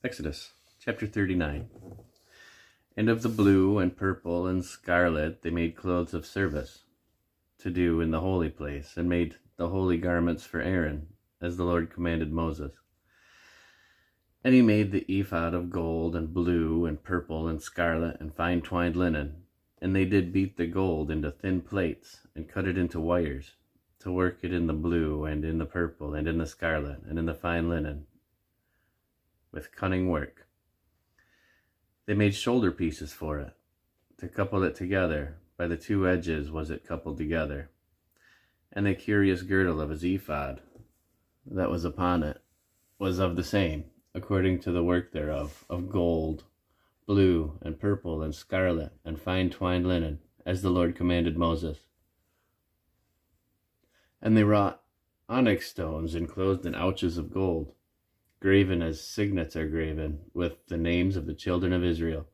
Exodus chapter 39. And of the blue and purple and scarlet they made clothes of service to do in the holy place, and made the holy garments for Aaron, as the Lord commanded Moses. And he made the ephod of gold and blue and purple and scarlet and fine twined linen. And they did beat the gold into thin plates, and cut it into wires, to work it in the blue and in the purple and in the scarlet and in the fine linen, with cunning work. They made shoulder pieces for it, to couple it together. By the two edges was it coupled together. And the curious girdle of his ephod that was upon it was of the same, according to the work thereof, of gold, blue, and purple, and scarlet, and fine twined linen, as the Lord commanded Moses. And they wrought onyx stones enclosed in ouches of gold, graven as signets are graven, with the names of the children of Israel.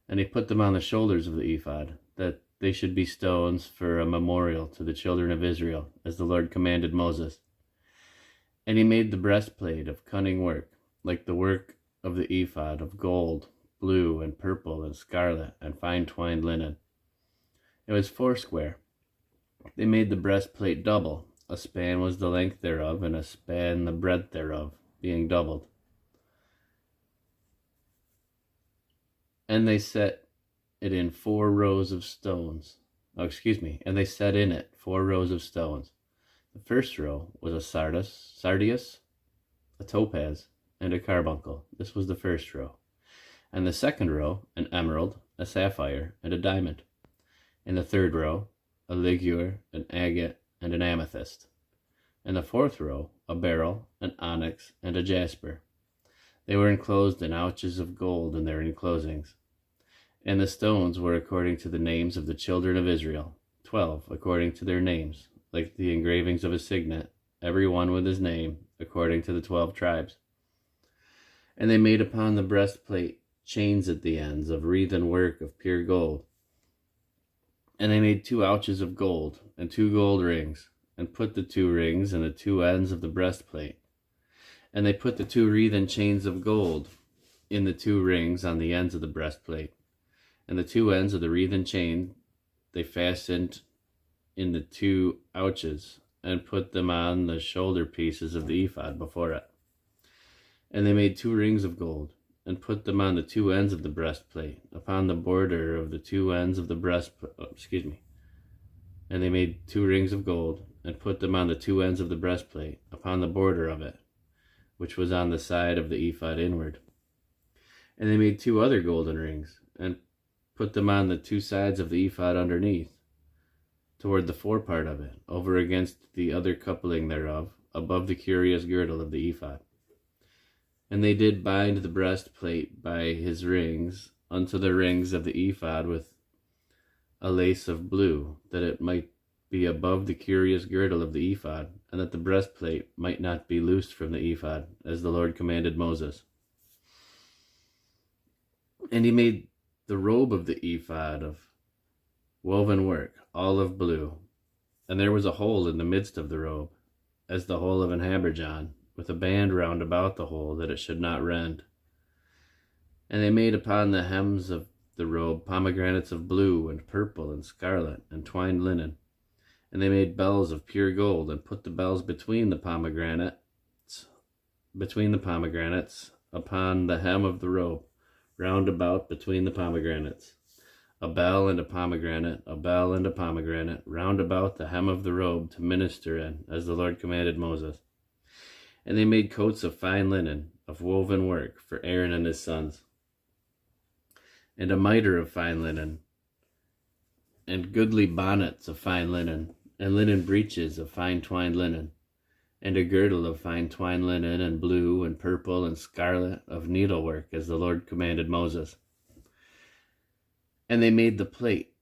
And he put them on the shoulders of the ephod, that they should be stones for a memorial to the children of Israel, as the Lord commanded Moses. And he made the breastplate of cunning work, like the work of the ephod, of gold, blue, and purple, and scarlet, and fine twined linen. It was foursquare. They made the breastplate double. A span was the length thereof, and a span the breadth thereof, being doubled. And they set it in 4 rows of stones. And they set in it 4 rows of stones. The first row was a sardius, a topaz, and a carbuncle. This was the first row. And the second row, an emerald, a sapphire, and a diamond. In the third row, a ligure, an agate, and an amethyst. In the fourth row, a beryl, an onyx, and a jasper. They were enclosed in ouches of gold in their enclosings. And the stones were according to the names of the children of Israel, 12 according to their names, like the engravings of a signet, every one with his name, according to the 12 tribes. And they made upon the breastplate chains at the ends of wreathen work of pure gold. And they made 2 ouches of gold, and 2 gold rings, and put the 2 rings in the 2 ends of the breastplate. And they put the 2 wreathen chains of gold in the 2 rings on the ends of the breastplate. And the 2 ends of the wreathen chain they fastened in the 2 ouches, and put them on the shoulder pieces of the ephod before it. And they made 2 rings of gold, and put them on the 2 ends of the breastplate, upon the border of the 2 ends of the breastplate. And they made 2 rings of gold, and put them on the 2 ends of the breastplate, upon the border of it, which was on the side of the ephod inward. And they made 2 other golden rings, and put them on the 2 sides of the ephod underneath, toward the forepart of it, over against the other coupling thereof, above the curious girdle of the ephod. And they did bind the breastplate by his rings unto the rings of the ephod with a lace of blue, that it might be above the curious girdle of the ephod, and that the breastplate might not be loosed from the ephod, as the Lord commanded Moses. And he made the robe of the ephod of woven work, olive blue, and there was a hole in the midst of the robe, as the hole of an habergeon, with a band round about the hole, that it should not rend. And they made upon the hems of the robe pomegranates of blue and purple and scarlet, and twined linen. And they made bells of pure gold, and put the bells between the pomegranates, upon the hem of the robe, round about between the pomegranates. A bell and a pomegranate, a bell and a pomegranate, round about the hem of the robe to minister in, as the Lord commanded Moses. And they made coats of fine linen, of woven work, for Aaron and his sons. And a mitre of fine linen, and goodly bonnets of fine linen, and linen breeches of fine twined linen, and a girdle of fine twined linen, and blue, and purple, and scarlet, of needlework, as the Lord commanded Moses. And they made the plate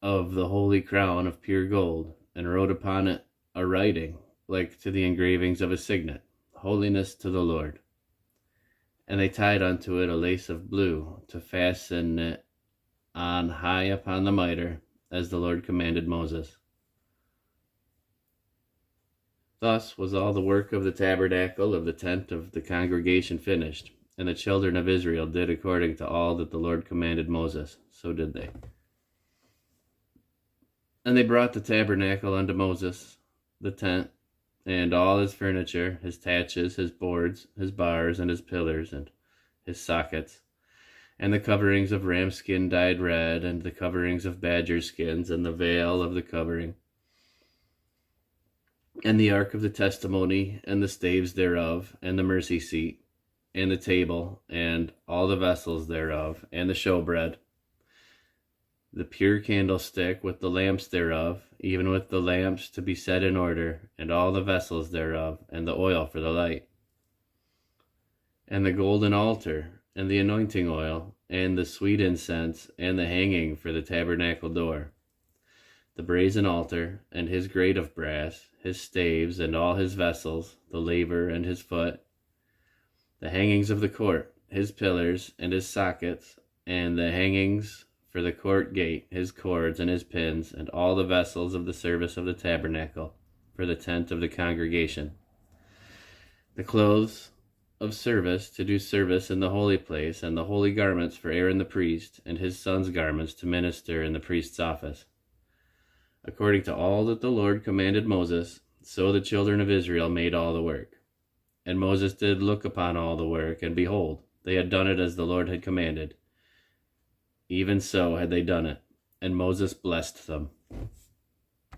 of the holy crown of pure gold, and wrote upon it a writing, like to the engravings of a signet, Holiness to the Lord. And they tied unto it a lace of blue, to fasten it on high upon the mitre, as the Lord commanded Moses. Thus was all the work of the tabernacle of the tent of the congregation finished, and the children of Israel did according to all that the Lord commanded Moses. So did they. And they brought the tabernacle unto Moses, the tent, and all his furniture, his taches, his boards, his bars, and his pillars, and his sockets, and the coverings of ram skin dyed red, and the coverings of badger skins, and the veil of the covering, and the ark of the testimony, and the staves thereof, and the mercy seat, and the table, and all the vessels thereof, and the showbread, the pure candlestick with the lamps thereof, even with the lamps to be set in order, and all the vessels thereof, and the oil for the light, and the golden altar, and the anointing oil, and the sweet incense, and the hanging for the tabernacle door, the brazen altar, and his grate of brass, his staves, and all his vessels, the laver and his foot, the hangings of the court, his pillars, and his sockets, and the hangings for the court gate, his cords, and his pins, and all the vessels of the service of the tabernacle, for the tent of the congregation, the clothes of service to do service in the holy place, and the holy garments for Aaron the priest, and his sons' garments to minister in the priest's office. According to all that the Lord commanded Moses, so the children of Israel made all the work. And Moses did look upon all the work, and behold, they had done it as the Lord had commanded. Even so had they done it, and Moses blessed them.